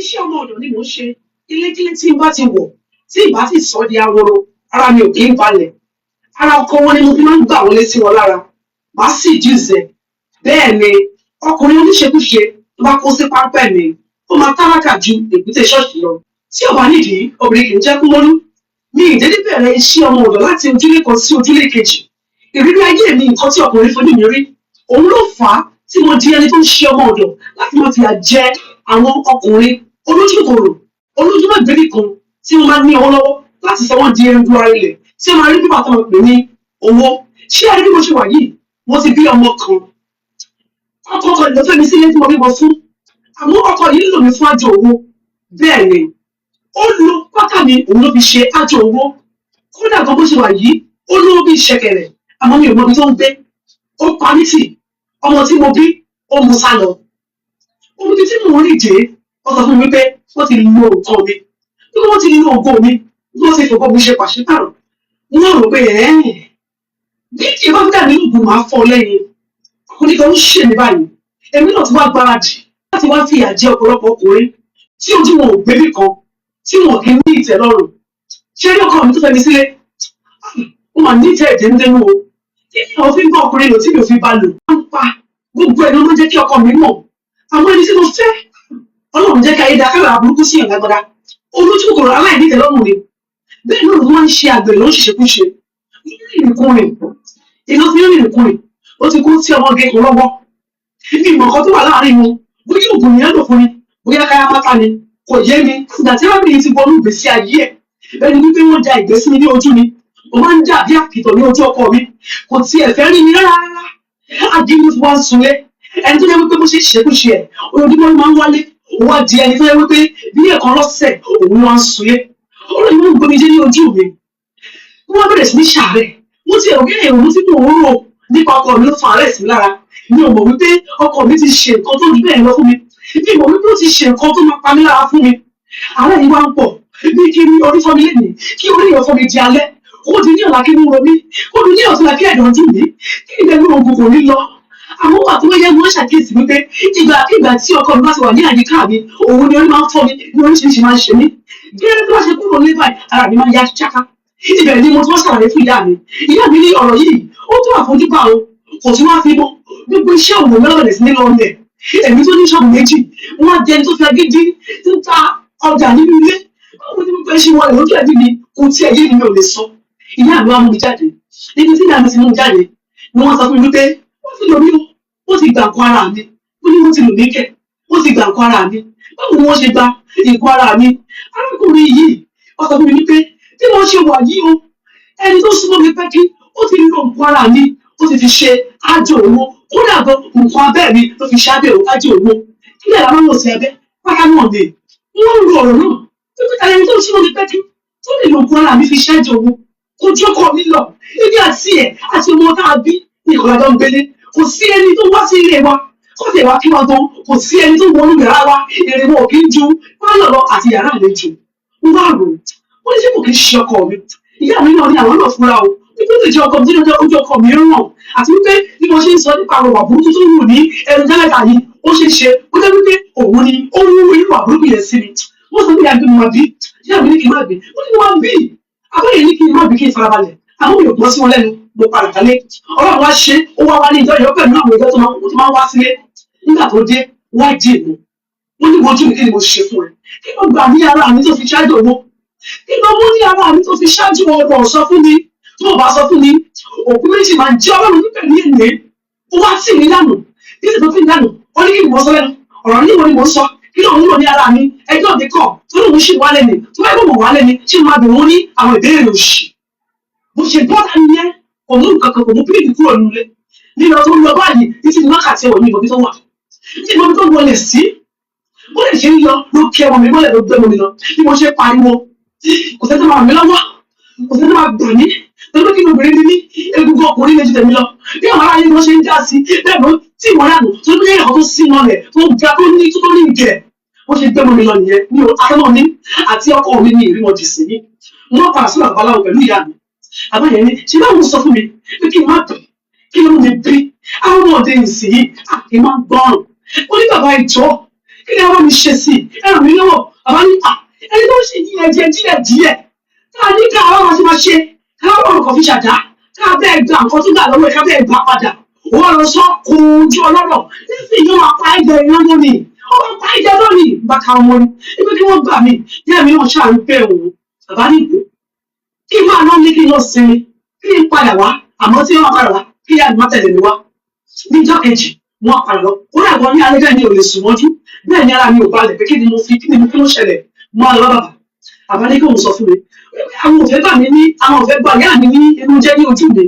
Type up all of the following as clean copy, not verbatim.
iṣẹ́ ọmọ ọ̀dọ̀ ni mò ń ṣe. Ilé-kílé tí n bá ti wọ̀, tí ì bá ti sọ di ahoro, ara mi ò kí ń balẹ̀. Ara ọkọ wọn ni mo fi máa ń gbà wọlé sí wọn lára. Màá sì jíṣẹ́. Bẹ́ẹ̀ ni ọkùnrin oníṣekúṣe tó bá kó sí páńpẹ́ mi, ó máa tálákà ju èbúté ṣọ́ọ̀ṣì lọ. Tí ò bá nídìí, obìnrin kì í jẹ́ kú mọ́lú. Mi ì dédé bẹ̀rẹ̀ iṣẹ́ ọmọ ọ̀dọ̀ láti ojúlé kan sí ojúlé kejì. Ìrírí ayé mi nǹkan tí ọkùnrin fojú mi rí. Òun ló fà á tí mo di ẹni tó ń ṣe ọmọ ọ̀dọ̀ láti máa fìyà jẹ àwọn ọkùnrin olójúkòrò, olójúmọ̀gbẹ́bí kan tí wọ́n máa ní owó lọ́wọ́ láti sọ wọ́n di ẹrú ara ilẹ̀ tí wọ́n máa rí pípa tó máa pè ní owó. Ṣé ẹ rí bí mo ṣe wà yìí? Mo ti bí ọmọ kan. Ọkọ kan ló fẹ́ mi sílé tí mo bímọ fún. Àmọ́ ọkọ yìí lò mí fún àjò owó. Bẹ́ẹ̀ ni, ó lo pátá mi òun ló fi ṣe àjò owó. Kódà gan bó ṣe wà yìí, ó lówó bí ìṣẹ̀kẹ̀rẹ̀, àmọ́ mi ò mọ ibi tó ń gbé. Ó pa mí tì. Ọmọ tí mo bí, ó mú sá lọ. Omi tí mò ń rìn dé, wọ́n sọ fún mi pé wọ́n ti lo nǹkan mi. Bí wọ́n ti lo ògo mi, bí wọ́n ti fògo mi ṣe pàṣípàrọ̀. Wọ́n rò pé bí kì í bá dà nínú ìgbìmọ̀ máa fọ́ lẹ́yìn. Ọkùnrin kan ń ṣe mí báyìí. Èmi náà ti wá gbáradì láti wá fìyà jẹ ọ̀pọ̀lọpọ̀ ọkùnrin tí ojú wọn ò gbébì kan, tí wọn kì í ní ìtẹ́lọ́rùn. Ṣé ní ọkọ mi tó fẹ́ mi sílé? Mo máa ní ìtẹ́ ìdẹ́nudẹ́nu o. Kí ni àwọn fi ń bá ọkùnrin lò tí mi ò fi bá lò? Wọ́n ń pa gbogbo ẹ̀ ló máa ń jẹ́ kí ọkọ mi mọ̀. Àwọn ẹni tí mo fẹ́, Ọlọ́run jẹ́ kí ayé da kára burúkú sí ìyàn lágbára. Olójú kòkòrò aláìní ìtẹ́lọ́rùn ni. Bẹ́ẹ̀ náà ló máa ń ṣe àgbẹ̀ ló ń ṣiṣẹ́kúṣe. Ìrìnkúrìn. Ìlú fi ń rìnkúrìn. Ó ti kú sí ọmọge kan lọ́wọ́. Ní ìmọ̀ kan tó wà láàárín wọn, bóyá ògùn ni ẹ̀dọ̀ fún mi, bóyá káyá pátá ni, kò yé mi. Ìgbà tí arábìnrin ti wọnú ìgbésí ayé ẹ̀, bẹ́ẹ̀ ni wípé wọ́n ja ìgbésí mi ní ojú mi. Mo máa ń jà bí àkìtàn ní ojú ọkọ mi. Kò tiẹ̀ fẹ́ rí mi rárá. Ajínigbé ti wá ń sunlé. Ẹni tó jẹ́ wípé bó ṣe ṣekúṣe ẹ̀, ojoojúmọ́ ló máa ń wálé. Òun á di ẹni tó jẹ́ wípé bí ẹ̀kan lọ́sẹ̀ òun wá ń sunlé. Ọlọ́run ló ń gbomi jẹ́ ní ojú mi. Wọ́n bẹ̀rẹ̀ sí ní ṣàárẹ̀. Mo ti ẹ̀rọ bí èrò tí mò ń rò nípa ọkọ mi ló fa àárẹ̀ sí lára. Mi ò mọ̀ wípé ọkọ mi ti ṣe nǹkan tó rí bẹ́ẹ̀ lọ fún mi. Mi ò mọ̀ wípé ó ti ṣe nǹkan tó máa pa mí lára fún mi. Àárẹ̀ yìí wá ń pọ̀. Bí kí ni orí fọ́ mi lénìí, kí orí èèyàn fọ́ mi di alẹ́. Ó di ní ọ̀la kí inú ro mí. Ó di ní ọ̀túnla kí ẹ̀dọ̀ dùn mí. Kí ìdẹ́nu oògùn kò ní lọ. Àwọn wà tó yẹ wọ́n ṣàkíyèsí wípé ìgbà tí ọkọ mi bá ti wà ní àyíká mi, òun ni orí máa ń fọ́ mi, ní oríṣiríṣi máa ń ṣe mí. Gẹ́gẹ́ bí wọ́n ṣe kúrò ní báyìí, ara mi máa ń yá ṣáká. Ibẹ̀ ni mo tún wá ṣàlàyé fún ìyá mi. Ìyá mi ní ọ̀rọ̀ yìí, ó tún àfojúbà o, kò tún wá fi mọ́. Gbogbo iṣẹ́ òwò mi lọ́bẹ̀rẹ̀ sí ní lọ́ọ̀lẹ̀. Èmi tó ní ṣọ́ọ̀bù méjì, wọ́n á jẹ ẹni tó fi agídí tí ń ta ọjà nínú ilé. Báwo ni gbogbo ẹṣin wọlé lójú ẹbí mi, kò tiẹ̀ yé mi ò lè sọ. Ìyá mi wá mú mi jáde. Níbi tí ìyá mi ti mú mi jáde, ni wọ́n sọ fún mi wípé wọ́n ti lò mí o, wọ́n ti gbà nǹkan ara mi. Ó ní wọ́n ti lò mí kẹ̀, wọ́n ti gbà nǹkan ara mi. Báwo ni wọ́n ṣe gba nǹkan ara mi? Arákùnrin yìí, wọ́n sọ fún mi wípé bí wọ́n ṣe wà yìí o, ẹni tó súnmọ́ mi pẹ́kí, ó ti lo nǹkan ara mi, ó ti fi ṣe àjò owó. Kódà gan nǹkan abẹ́ mi ló fi ṣe àjò owó. Kí lè láwọn òsì abẹ́ pátá náà ni. Wọ́n ń lo ọ̀rọ̀ náà. Pípẹ́ tàbí ẹni tó súnmọ́ mi pẹ́kí, tó lè lo nǹkan ara mi fi ṣe àjò owó. Kò jókòó mi lọ. Ibi àti ẹ̀ àti ọmọ tá a bí ní ìkọ̀lájọ́ ń gbélé. Kò sí ẹni tó wá sí ilé wa. Kó tẹ̀ wá kí wọ́n gan. Kò sí ẹni tó wọnú yàrá wa. Èrè wọn ò kí ń ju pálọ̀ lọ àti yàrá àlejò. Mo wá rò ó ní ṣé kò kí ń ṣe ọkọ mi. Ìyá mi náà ní àwọn náà fúnra o. Wípé ó lè jẹ́ ọkọ mi tó jẹ́ ojú ọkọ mi ràn. Àti wípé bí mo ṣe ń sọ nípa àwọn ìwà burúkú tó wù ní ẹnu jálẹ̀ta yìí, ó ṣe é ṣe ó jẹ́ wípé òun ni ó ń wú ìwà burúkú yẹn sí mi. Wọ́n sọ pé ìyá mi máa bí. Ìyá mi ní kí n má bí. Ó ní wọ́n bí. Àbáyé ní kí n má bí kí n farabalẹ̀. Àwọn mi ò gbọ́ sí wọn lẹ́nu. Mo padà dálé. Ọlọ́run wá ṣe ó wá wá ní ìjọ ìyọ́ pẹ̀lú àwọn ìjọ tó máa ń wá sílé. Nígbà tó dé, wá dì mí. Mo ní wojú mi kí ni mo ṣe fún ẹ? Kí ló gbà ní ara mi tó fi ṣáájú owó? Kí ló mú ní ara mi tó fi ṣáájú ọ̀rọ̀ sọ fún mi? Tó o bá sọ fún mi, òkú méjì máa jẹ́ Ọlọ́run níbẹ̀ ní èlé. Ó wá tì mí dànù. Kí ni tó fi dànù? Ó ní kí ni mo sọ lẹ́nu? Ọ̀rọ̀ níbo ni mo sọ? Kí ló ń lò ní ara mi? Ẹjọ́ mi kọ̀ tó lóun ṣì wálé ni. Tó bá yẹ kó mọ̀ wálé ni, ṣé máa bẹ̀rù wọn ní àwọn ìbéèrè òṣì? Bó ṣe bọ́ta nìyẹn, kò mú nǹkan kan, kò mú píìlì kúrò nílé. Lílọ tó ń lọ báyìí títí ní wákàtí ẹ̀wọ̀n ní ìbòmí tó wà. Ní ìbòmí tó wọlé sí, bó lè ṣe ń lọ ló kí ẹwọ mi mọ́lẹ̀ ló gbé mi lọ. Bí mo ṣe pariwo, kò sẹ́ni tó máa ràn mí lọ́wọ́, kò sẹ́ni tó máa gbà mí. Torí kí ni obìnrin ní ní egungun ọkùnrin méjì tẹ̀mí lọ. Bí àwọn aráyé wọn ṣe ń já sí, bẹ́ẹ̀ ló tí ìwọ́n dànù tó ní ẹ̀kọ́ tó sí mọ́lẹ̀ tó ga tó ní ìjẹ́. Wọ́n ṣe gbé mi lọ nìyẹn ní akẹ́mọ̀ mi àti ọkọ mi ní ìrímọ̀ jì sí ní. Wọ́n padà sí àbáláwo pẹ̀lú ìyá mi. Àbáyé ni ṣé báwo sọ fún mi pé kí n má bẹ̀ kí ló mú mi bí àwọn ọmọdé ìsìn yìí àti máa ń gbọ́ràn. Ó ní bàbá ìjọ kí ni àwọn mi ṣe sí ẹ̀rọ mi lọ́wọ́ bàbá ní ẹni tó ń ṣe díẹ̀ díẹ̀ tá a ní ká àwọn ọmọ ti máa ṣe ká wọ́n kàn fi ṣàdá ká bẹ́ẹ̀ gba nǹkan tó gbà lọ́wọ́ ẹ̀ ká bẹ́ẹ̀ gbà padà wọ́n lọ sọ kojú ọlọ́rọ̀ nísìnyí yóò máa pa ẹ̀jẹ̀ iná lónìí wọ́n máa pa ẹ̀jẹ̀ lónìí bàtà wọn ni ibi kí wọ́n gbà mí díẹ̀ mi náà ṣàrú bẹ́ẹ̀ wò bàbá nìbò kí máa ná ní kí n lọ sinmi kí n padà wá àmọ́ tí wọ́n padà wá kí ìyá mi má tẹ̀lé mi wá níjọ́ kejì wọ́n padà lọ ó rà gan ní alẹ́ bẹ́ẹ̀ ni ò lè sùn mọ́jú bẹ́ẹ̀ ni ara mi ò balẹ̀ pé kí ni mo fi kí ló ṣẹlẹ̀ mọ́ àlọ́ bàbá bàbá ní kí òun sọ fún mi àwọn òfẹ́ gbà mí ní àwọn òfẹ́ gbà yá mi ní inú jẹ́ ní ojú mi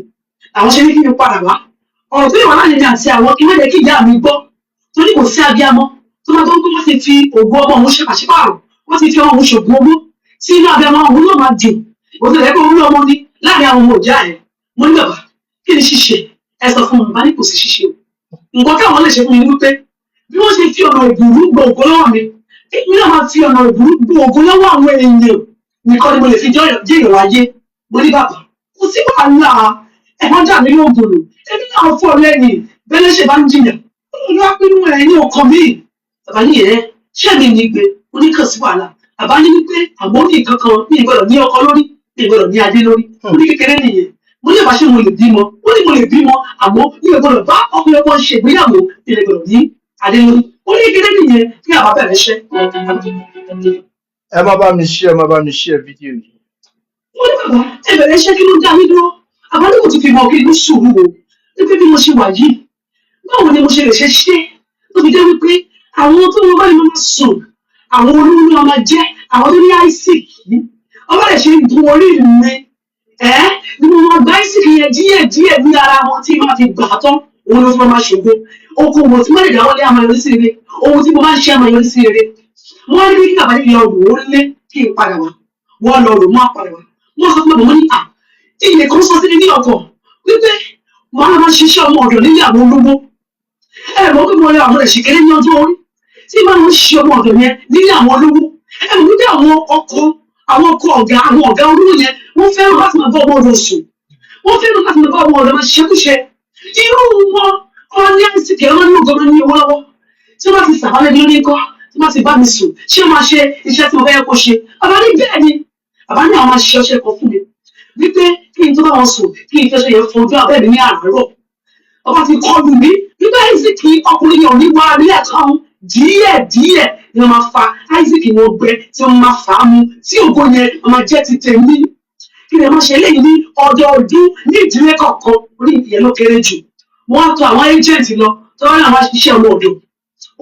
àwọn ṣe ní kí n padà wá ọ̀rọ̀ tó yẹ wà láàrin mi àti àwọn kí wọ́n jẹ́ kí ìyá mi gbọ́ torí kò sí abiyamọ tó máa tó ń pé wọ́n ti fi ògùn ọmọ òun ṣe pàṣípààrọ̀ wọ́n ti fi ọmọ òun ṣògùn owó tí inú abiyamọ òun náà máa dùn òun tó lẹ́kọ̀ọ́ orí ọmọ ní láàrin àwọn ọmọ òjá ẹ̀ mo ní bàbá kí ni ṣíṣe ẹ sọ fún mi bá ní kò sí ṣíṣe o nǹkan táwọn lè ṣe fún mi ní wípé bí wọ́n ṣe fi ọ̀nà ìbùrú gbọ́ ògùn lọ́wọ́ mi èmi náà máa fi ọ̀nà ìbùrú gbọ́ ògùn lọ́wọ́ àwọn èèyàn nìkan ni mo lè fi jẹ́ èèyàn wáyé mo ní bàbá kò sí wàhálà ẹ̀wọ̀n jà mí lóògùn lò èmi náà fọ́ lẹ́yìn bẹ́lẹ́ ṣe bá ń jìyà olùwà pinnu ẹ̀ ní ọkàn mi bàbá ní ẹ̀ ṣé mi ní gbé mo ní kàn sí wàhálà bàbá ní wípé àmọ́ ní nǹkan kan ní ìgbọ́dọ̀ ní ọkọ lórí ní ìgbọ́dọ̀ ní adé lórí mo ní kékeré nìyẹn mo ní àbáṣe mo lè bímọ mo ní mo lè bímọ àmọ́ ní ìgbọ́dọ̀ bá ọkùnrin ọkọ ṣe ìgbéyàwó ní ìgbọ́dọ̀ ní adé lórí mo ní kékeré nìyẹn kí àbá bẹ̀rẹ̀ ṣẹ́. ẹ má bá mi ṣe fídíò yìí. mo ní bàbá ẹ bẹ̀rẹ̀ ṣẹ́ kí ló dá mi dúró àbá ní kò ti fi mọ kí ló sùúrù o wípé bí mo ṣe wà yìí báwo ni mo ṣe lè ṣe ṣe tó fi jẹ́ wípé àwọn tó wọn bá ní máa sùn àwọn olówó ni wọn máa jẹ́ àwọn tó ní isaac yìí ọba lè ṣe dùn orí mi ni mo máa gba isaac yẹn díẹ̀ ní ara wọn tí máa fi gbà tán òun ló fi máa ṣògo okòwò tí mo lè dáwọ́lé àmọ́ yọrí sí rere ohun tí mo máa ń ṣe àmọ́ yọrí sí rere wọ́n rí kí bàbá yìí lọ rò ó lé kí n padà wá wọ́n lọ rò mọ́ àpàdà wá wọ́n sọ fún mi mo ní iye kan sọ sí mi ní ọkọ̀ wípé wọ́n máa ṣiṣẹ́ ọmọ ọ̀dọ̀ nílé àwọn olówó mọ̀ pé mo rí àwọn ẹ̀ṣìnkéré ní ọjọ́ orí tí máa ń ṣe ọmọ ọ̀dọ̀ yẹn nílé àwọn olówó mọ̀ wípé àwọn ọkọ ọ̀gá àwọn ọ̀gá olówó yẹn wọ́n fẹ́ràn láti máa bá ọmọ ọ̀dọ̀ sùn wọ́n fẹ́ràn láti máa bá ọmọ ọ̀dọ̀ máa ṣiṣẹ́kúṣe irú wọn ọ̀rọ̀ ní àìsíkè ọ̀rọ̀ ní ọ̀gọ́ ní owó lọ́wọ́ tí wọ́n ti sàbálẹ̀ ní oníkọ́ tí wọ́n ti bá mi sùn ṣé máa ṣe iṣẹ́ tí mo fẹ́ kó ṣe bàbá ní bẹ́ẹ̀ ni bàbá ní àwọn máa ṣiṣẹ́ ọṣẹ kan fún mi wípé kí n tó bá wọn sùn kí n fẹ́ ṣe yẹn fojú abẹ́ mi ní àárọ̀ ọba ti kọlù mí wípé isaac ọkùnrin yẹn ò ní wá rí ẹ̀kan díẹ̀ ni wọ́n máa fa isaac ní ọgbẹ́ tí wọ́n máa fà á mu tí ògo yẹn wọ́n máa jẹ́ ti tèmi kí ni wọ́n ṣe léyìí ní ọdọọdún ní ìdílé kọ̀ọ̀kan orí ìyẹn ló kéré jù wọ́n á tọ̀ àwọn agent lọ tó wọ́n náà wá ṣiṣẹ́ ọmọ ọ̀dọ̀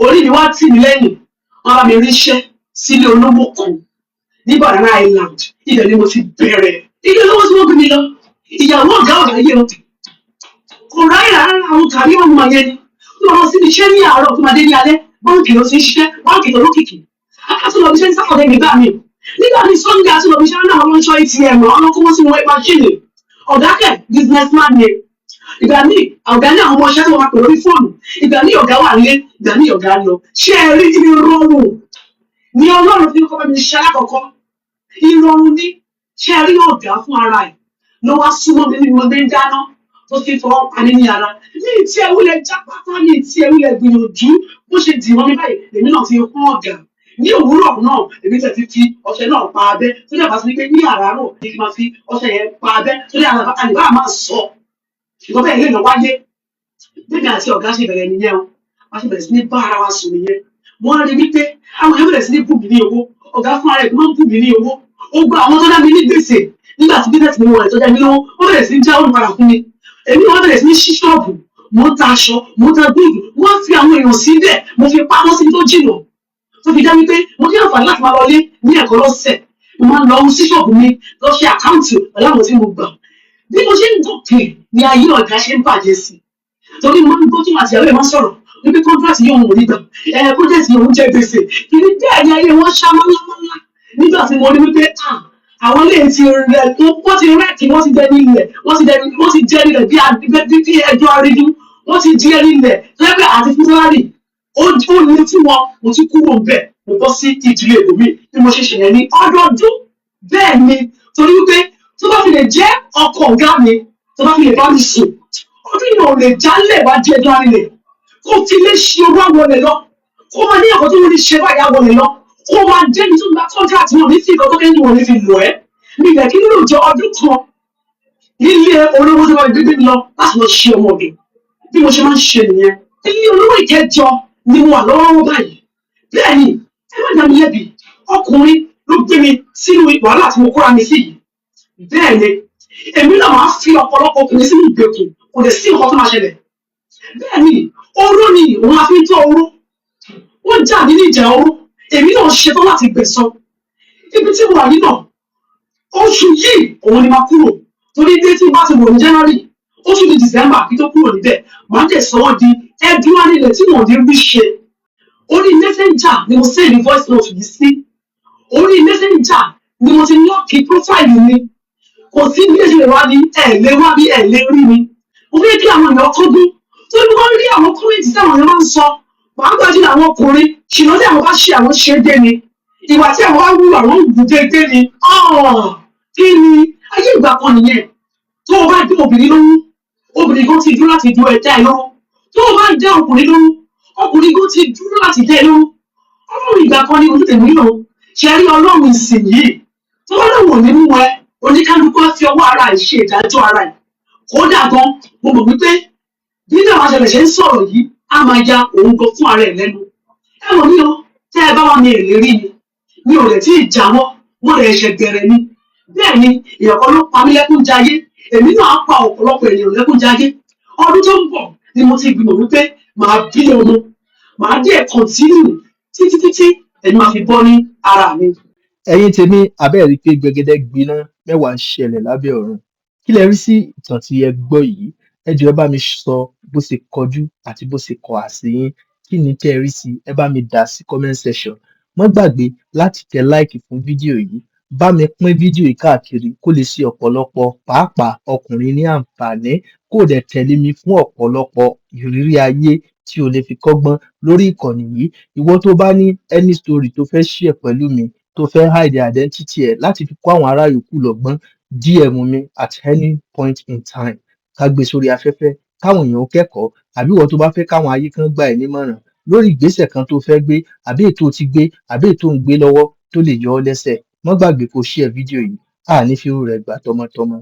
orí mi wá tì mí lẹ́yìn wọ́n bá mi ríṣẹ́ sílé olówó kan ní Banana Island ibẹ̀ ni mo ti bẹ̀rẹ̀ ilé olówó tí wọ́n gbé mi lọ ìyàwó ọ̀gá yẹ kò ráyè rárá àwọn kàrí ọmọ yẹn ni wọ́n lọ síbi iṣẹ́ ní àárọ̀ tó máa dé ní alẹ́ báńkì ló ti ń ṣiṣẹ́ báńkì tó lókìkí àtúnlọ bí iṣẹ́ ní sáfọ̀dẹ̀ nígbà mi nígbà tí Sunday àtúnlọ bí iṣẹ́ náà wọ́n ń ṣọ́ ATM ọ̀nà kó wọ́n sí wọ́n máṣíìnì ọ̀gá kẹ̀ businessman ni ìgbà míì ọ̀gá ní àwọn ọmọọṣẹ́ tó máa pè lórí fóònù ìgbà míì ọ̀gá wà nílé ìgbà míì ọ̀gá lọ ṣé ẹ rí ìrọ̀rùn ní Ọlọ́run fi kọ́ mi ṣe alákọ̀ọ́kọ́ ìrọ̀rùn ní ṣé ẹ rí ọ̀gá fún ara ẹ̀ ló wá súnmọ́ mi ní mo gbé ń dáná tó fi fọwọ́ pa ní ara ní tí ẹ wúlẹ̀ jápátá ní tí ẹ wúlẹ̀ gbìyànjú bó ṣe dì wọ́n mi báyìí èmi náà fi kún ọ̀gá ní òwúrọ̀ náà èmi tẹ̀ ti fi ọṣẹ náà pa abẹ́ tó dẹ̀ bá sí pé ní àràárọ̀ ní kí n máa fi ọṣẹ yẹn pa abẹ́ tó dẹ̀ àlùbá máa sọ ṣùgbọ́n bẹ́ẹ̀ lè lọ wáyé bẹ́ẹ̀ àti ọ̀gá ṣe bẹ̀rẹ̀ nìyẹn o wọ́n ṣe bẹ̀rẹ̀ sí ní bá ara wa sùn nìyẹn wọ́n rí wípé àwọn èèyàn bẹ̀rẹ̀ sí ní bù mí ní owó ọ̀gá fún ara ẹ̀ máa ń bù mí ní owó ó gba àwọn tó dá mi ní gbèsè nígbà tí bíbẹ̀ tí mo wọ̀ ẹ̀ tó dá mi lówó wọ́n bẹ̀rẹ̀ sí ní jáwọ́ padà fún mi èmi wọ́n bẹ̀rẹ̀ sí ní ṣí ṣọ́ọ̀bù mo ń ta aṣọ mo ń ta gbígbù wọ́n fi àwọn èèyàn síbẹ̀ mo fi pamọ́ síbi tó jìnnà tó fi dá wípé mo ní àǹfààní láti máa lọlé ní ẹ̀kọ́ lọ́sẹ̀ mo máa ń lọ sí ṣọ́ọ̀bù mi lọ ṣe àkáǹtì pẹ̀lú àwọn tí mo gbà bí mo ṣe ń gòkè ni ayé ọ̀gá ṣe ń bàjẹ́ sí torí mo ń gbọ́ tó àti ìyàwó ẹ̀ máa ń sọ̀rọ̀ wípé kọ́ńtrátì yóò wò nígbà pọ́jẹ́tì yóò jẹ́ gbèsè kì í bẹ́ẹ̀ ni ayé wọn ṣá málámálá nígbà tí mo rí wípé àwọn ilé ti rẹ̀ wọ́n ti rẹ́ẹ̀kì wọ́n ti dẹni ilẹ̀ wọ́n ti jẹ́ ilẹ̀ bí ẹjọ́ arídú wọ́n ti di ẹni ilẹ̀ lẹ́gbẹ̀ẹ́ àti fúnrárì ó ní tí mo ti kúrò bẹ́ẹ̀ mo bọ́ sí ìdílé èbòmí bí mo ṣe ṣèyẹn ní ọdọọdún bẹ́ẹ̀ ni torí wípé tó bá fi lè jẹ́ ọkọ ọ̀gá mi tó bá fi lè bá mi sùn ọdún yìí ò lè jálẹ̀ wá di ẹjọ́ arílẹ̀ kó fi lè ṣe owó àwọn ọ̀lẹ̀ lọ kó máa ní ẹ̀kọ́ tó wọ́n ní ṣe báyà wọlé lọ kó máa débi tó gba kọ́ńtàtì wọn ní sí nǹkan tó kẹ́yìn wọn ní fi lọ ẹ́ mi ìgbà kí nílò jọ ọdún kan nílé olówó tó máa gbégbé mi lọ láti lọ ṣe ọmọge bí mo ṣe máa ń ṣe nìyẹn ilé olówó ìkẹjọ ni mo wà lọ́wọ́ báyìí bẹ́ẹ̀ ni ẹ má dá mi lẹ́bi ọkùnrin ló gbé mi sínú wàhálà tí mo kóra mi sí yìí bẹ́ẹ̀ ni èmi náà máa fi ọ̀pọ̀lọpọ̀ ọkùnrin sínú ìgbèkùn kò dẹ̀ sí nǹkan tó máa ṣẹlẹ̀ bẹ́ẹ̀ ni oró ni òun á fi ń tọ́ oró wọ́n jà nínú ìjà oró èmi náà ṣetán láti gbẹ̀san ibi tí mo wà yìí náà oṣù yìí òun ni máa kúrò torí dé tí bá ti wò ní January oṣù di December kí tó kúrò níbẹ̀ máa ń tẹ̀sán di ẹdún nílẹ̀ tí wọ́n ní rí ṣe orí Messenger ni mo send voice note yìí sí orí Messenger ni mo ti lọ́ọ̀kì profile mi kò sí bí èsì lè wá ní lè wá bí lè rí mi mo fẹ́ kí àwọn èèyàn kọ́gbọ́n tó ní wọ́n rí àwọn kọ́mẹ́ǹtì tí àwọn èèyàn máa ń sọ pàápàá jùlọ àwọn ọkùnrin ṣùgbọ́n tí àwọn bá ṣe àwọn ṣe dé ni ìwà tí àwọn bá wù àwọn wù déédéé ni kí ni ayé ìgbà kan nìyẹn tó o bá dé obìnrin lóhùn obìnrin kan ti dúró láti dúró ẹ̀dá ẹ̀ lọ́wọ́ tó o bá dé ọkùnrin lóhùn ọkùnrin kan ti dúró láti dé ẹ̀ lọ́wọ́ ọlọ́run ìgbà kan ní ojú tèmi náà ṣe rí ọlọ́run ìsìn yìí tó bá lọ́wọ́ nínú ẹ oníkálukú fi ọwọ́ ara ẹ̀ ṣe ìdájọ́ ara ẹ̀ kódà gan mo mọ̀ wípé bí náà wàá ṣẹlẹ̀ ṣe ń sọ̀rọ̀ yìí á máa ya òun gan fún ara ẹ̀ lẹ́nu ẹ wò mí o tẹ́ ẹ bá wà mí èrè rí mi ò rẹ̀ tí ì jáwọ́ mo rẹ̀ ṣẹ̀ bẹ̀rẹ̀ ni bẹ́ẹ̀ ni èèyàn kan ló pa mí lẹ́kún jayé èmi náà á pa ọ̀pọ̀lọpọ̀ ènìyàn lẹ́kún jayé ọdún tó ń bọ̀ ni mo ti gbìmọ̀ wípé màá bí ọmọ màá dé kọ̀ntínú títí ẹni máa fi bọ́ ní ara mi. ẹ̀yin tèmi abẹ́ẹ̀rí pé gbẹgẹdẹ gbiná mẹ́wàá ń ṣẹlẹ̀ lábẹ́ ọ̀run kí lẹ rí sí ìtàn tí ẹ gbọ́ yìí ẹ jọ̀ọ́ ẹ bá mi sọ bó ṣe kọjú àti bó ṣe kọ àsìyín kí ni kẹ́ ẹ rí sí ẹ bá mi dà sí comment section má gbàgbé láti tẹ láìkì fún fídíò yìí bá mi pín fídíò yìí káàkiri kó lè ṣe ọ̀pọ̀lọpọ̀ pàápàá ọkùnrin ní àǹfààní kó dẹ̀ tẹ̀lé mi fún ọ̀pọ̀lọpọ̀ ìrírí ayé tí o lè fi kọ́gbọ́n lórí ìkànnì yìí ìwọ tó bá ní any story tó fẹ́ share pẹ̀lú mi tó fẹ́ hide identity ẹ̀ láti fi kó àwọn ará yòókù lọ́gbọ́n DM mi at any point in time ká gbé sórí afẹ́fẹ́ káwọn èèyàn kẹ́kọ̀ọ́ àbí ìwọ tó bá fẹ́ káwọn ayé kan gbà ẹ́ nímọ̀ràn lórí ìgbésẹ̀ kan tó fẹ́ gbé àbí ètò ti gbé àbí ètò ń gbé lọ́wọ́ tó lè yọ ọ́ lẹ́sẹ̀ má gbàgbé kó share fídíò yìí àní fi irú rẹ̀ gbà tọmọtọmọ.